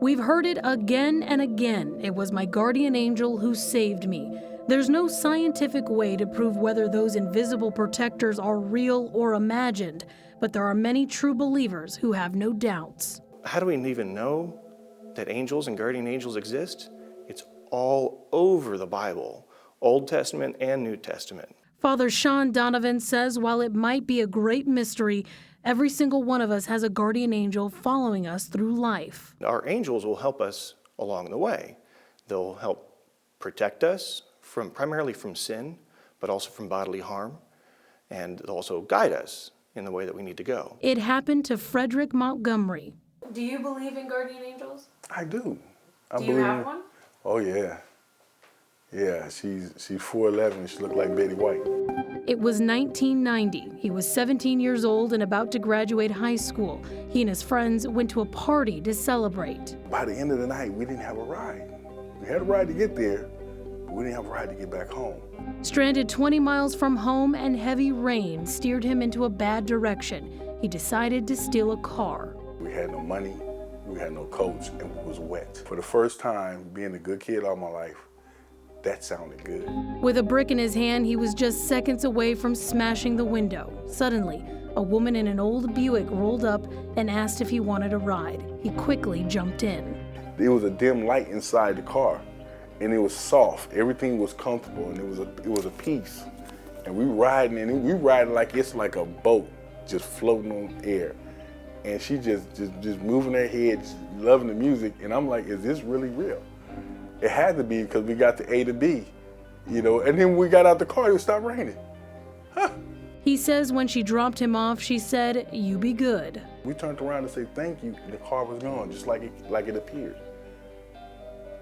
We've heard it again and again. It was my guardian angel who saved me. There's no scientific way to prove whether those invisible protectors are real or imagined, but there are many true believers who have no doubts. How do we even know that angels and guardian angels exist? It's all over the Bible, Old Testament and New Testament. Father Sean Donovan says while it might be a great mystery, every single one of us has a guardian angel following us through life. Our angels will help us along the way. They'll help protect us primarily from sin, but also from bodily harm, and they'll also guide us in the way that we need to go. It happened to Frederick Montgomery. Do you believe in guardian angels? I do. Do you have one? Oh yeah. Yeah, she's 4'11", she looked like Betty White. It was 1990. He was 17 years old and about to graduate high school. He and his friends went to a party to celebrate. By the end of the night, we didn't have a ride. We had a ride to get there, but we didn't have a ride to get back home. Stranded 20 miles from home and heavy rain steered him into a bad direction. He decided to steal a car. We had no money, we had no coats, and it was wet. For the first time, being a good kid all my life, that sounded good. With a brick in his hand, he was just seconds away from smashing the window. Suddenly, a woman in an old Buick rolled up and asked if he wanted a ride. He quickly jumped in. There was a dim light inside the car, and it was soft. Everything was comfortable, and it was a peace. And we riding like it's like a boat, just floating on air. And she just moving her head, just loving the music. And I'm like, is this really real? It had to be because we got to A to B, and then when we got out the car, it stopped raining. He says when she dropped him off, she said, "You be good." We turned around to say thank you, and the car was gone, just like it appeared.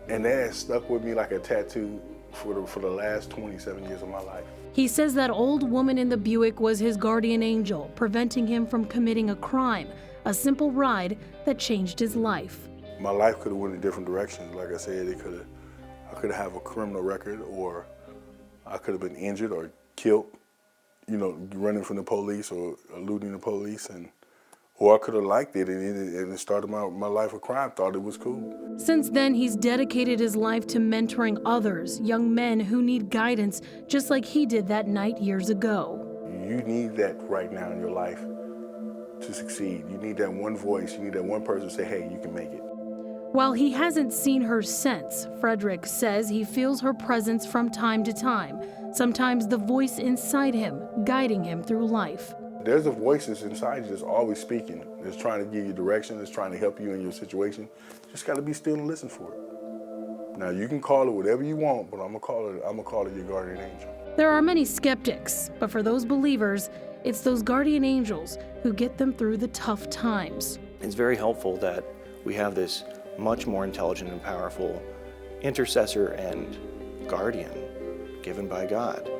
And that has stuck with me like a tattoo for the last 27 years of my life. He says that old woman in the Buick was his guardian angel, preventing him from committing a crime, a simple ride that changed his life. My life could have went in different directions. Like I said, I could have a criminal record, or I could have been injured or killed, running from the police or eluding the police, or I could have liked it and started my life of crime, thought it was cool. Since then, he's dedicated his life to mentoring others, young men who need guidance, just like he did that night years ago. You need that right now in your life to succeed. You need that one voice, you need that one person to say, hey, you can make it. While he hasn't seen her since, Frederick says he feels her presence from time to time, sometimes the voice inside him, guiding him through life. There's a voice that's inside you that's always speaking, that's trying to give you direction, that's trying to help you in your situation. You just gotta be still and listen for it. Now you can call it whatever you want, but I'm gonna call it your guardian angel. There are many skeptics, but for those believers, it's those guardian angels who get them through the tough times. It's very helpful that we have this much more intelligent and powerful intercessor and guardian given by God.